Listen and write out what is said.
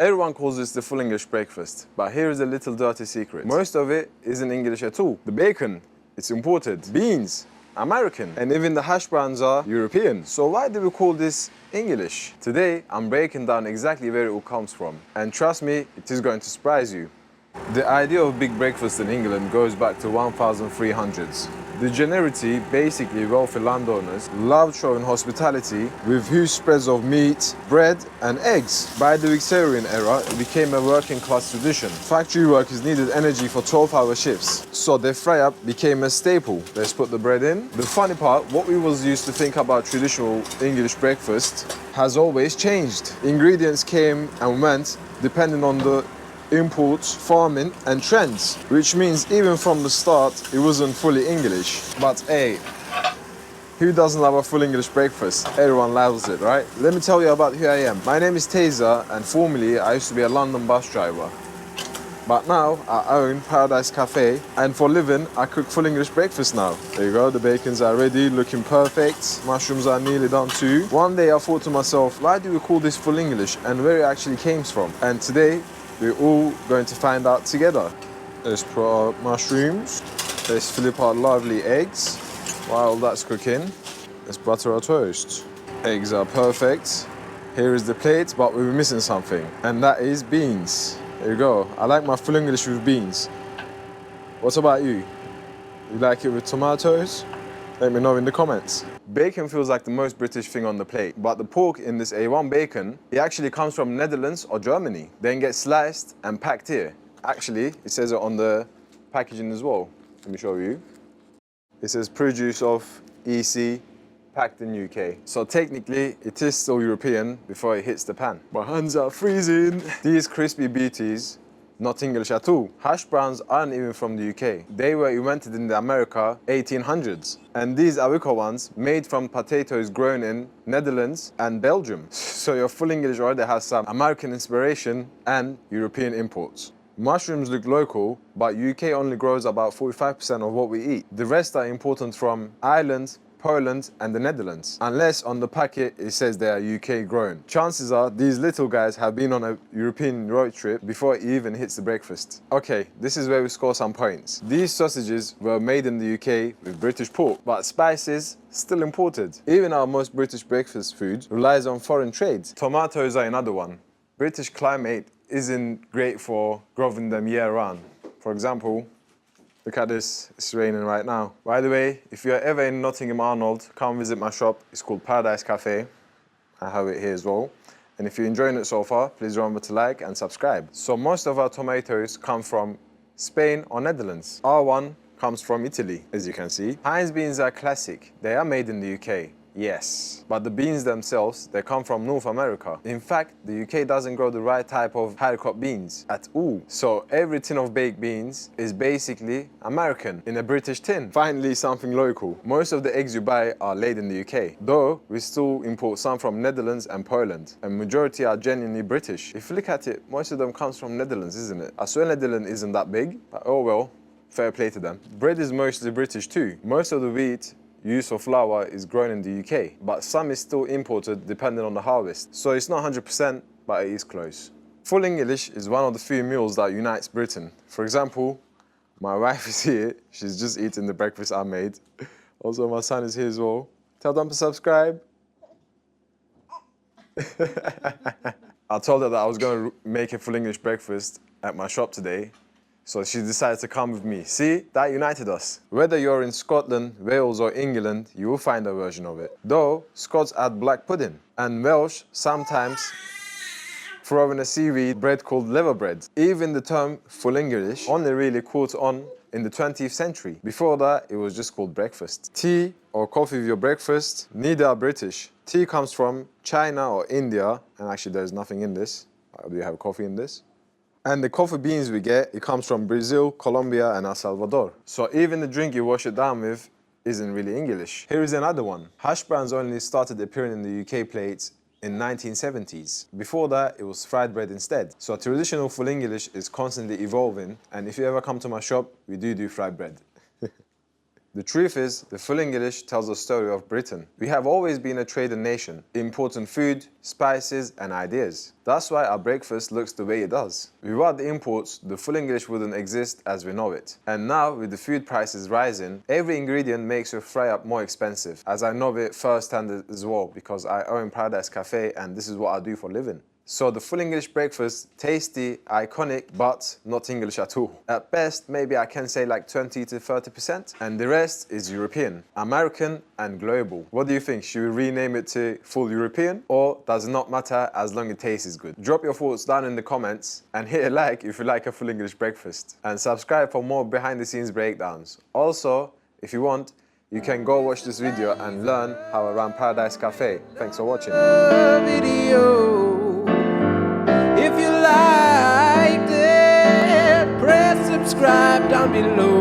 Everyone calls this the full English breakfast, but here is a little dirty secret. Most of it isn't English at all. The bacon, it's imported. Beans, American. And even the hash browns are European. So why do we call this English? Today, I'm breaking down exactly where it all comes from. And trust me, it is going to surprise you. The idea of big breakfast in England goes back to 1300s. The generality, basically wealthy landowners, loved showing hospitality with huge spreads of meat, bread and eggs. By the Victorian era, it became a working class tradition. Factory workers needed energy for 12-hour shifts, so their fry-up became a staple. Let's put the bread in. The funny part, what we was used to think about traditional English breakfast has always changed. Ingredients came and went depending on the imports, farming and trends, which means even from the start it wasn't fully English. But hey, who doesn't love a full English breakfast? Everyone loves it, right? Let me tell you about who I am. My name is Tasar and formerly I used to be a London bus driver. But now I own Paradise Cafe and for living I cook full English breakfast now. There you go, the bacons are ready, looking perfect. Mushrooms are nearly done too. One day I thought to myself, why do we call this full English and where it actually came from? And today we're all going to find out together. Let's put our mushrooms. Let's flip our lovely eggs. While that's cooking, let's butter our toast. Eggs are perfect. Here is the plate, but we're missing something, and that is beans. There you go. I like my full English with beans. What about you? You like it with tomatoes? Let me know in the comments. Bacon feels like the most British thing on the plate, but the pork in this A1 bacon, it actually comes from Netherlands or Germany, then gets sliced and packed here. Actually, it says it on the packaging as well. Let me show you. It says produce of EC, packed in UK. So technically, it is still European before it hits the pan. My hands are freezing. These crispy beauties, not English at all. Hash browns aren't even from the UK. They were invented in the America 1800s. And these awiko ones made from potatoes grown in Netherlands and Belgium. So your full English already has some American inspiration and European imports. Mushrooms look local, but UK only grows about 45% of what we eat. The rest are imported from Ireland, Poland and the Netherlands, unless on the packet it says they are UK grown. Chances are these little guys have been on a European road trip before it even hits the breakfast. Okay, this is where we score some points. These sausages were made in the UK with British pork, but spices still imported. Even our most British breakfast food relies on foreign trade. Tomatoes are another one. British climate isn't great for growing them year round. For example, look at this, it's raining right now. By the way, if you're ever in Nottingham, Arnold, come visit my shop. It's called Paradise Cafe. I have it here as well. And if you're enjoying it so far, please remember to like and subscribe. So most of our tomatoes come from Spain or Netherlands. Our one comes from Italy, as you can see. Heinz beans are classic. They are made in the UK. Yes, but the beans themselves, they come from North America. In fact, the UK doesn't grow the right type of high crop beans at all. So every tin of baked beans is basically American in a British tin. Finally, something local. Most of the eggs you buy are laid in the UK, though we still import some from Netherlands and Poland, and majority are genuinely British. If you look at it, most of them comes from Netherlands, isn't it? I swear Netherlands isn't that big, but oh well, fair play to them. Bread is mostly British too. Most of the wheat used for flour is grown in the UK, but some is still imported depending on the harvest. So it's not 100%, but it is close. Full English is one of the few meals that unites Britain. For example, my wife is here. She's just eating the breakfast I made. Also, my son is here as well. Tell them to subscribe. I told her that I was going to make a full English breakfast at my shop today, so she decided to come with me. See, that united us. Whether you're in Scotland, Wales or England, you will find a version of it. Though, Scots add black pudding, and Welsh sometimes throw in a seaweed bread called liver bread. Even the term full English only really caught on in the 20th century. Before that, it was just called breakfast. Tea or coffee with your breakfast, neither are British. Tea comes from China or India, and actually there's nothing in this. Do you have coffee in this? And the coffee beans we get, it comes from Brazil, Colombia and El Salvador. So even the drink you wash it down with isn't really English. Here is another one. Hash browns only started appearing in the UK plates in 1970s. Before that, it was fried bread instead. So traditional full English is constantly evolving, and if you ever come to my shop, we do fried bread. The truth is, the full English tells the story of Britain. We have always been a trading nation, importing food, spices and ideas. That's why our breakfast looks the way it does. Without the imports, the full English wouldn't exist as we know it. And now, with the food prices rising, every ingredient makes your fry-up more expensive, as I know it firsthand as well, because I own Paradise Cafe and this is what I do for a living. So the full English breakfast, tasty, iconic, but not English at all. At best, maybe I can say like 20 to 30%, and the rest is European, American, and global. What do you think? Should we rename it to full European, or does it not matter as long as it tastes good? Drop your thoughts down in the comments, and hit a like if you like a full English breakfast. And subscribe for more behind the scenes breakdowns. Also, if you want, you can go watch this video and learn how I run Paradise Cafe. Thanks for watching. If you liked it, press subscribe down below.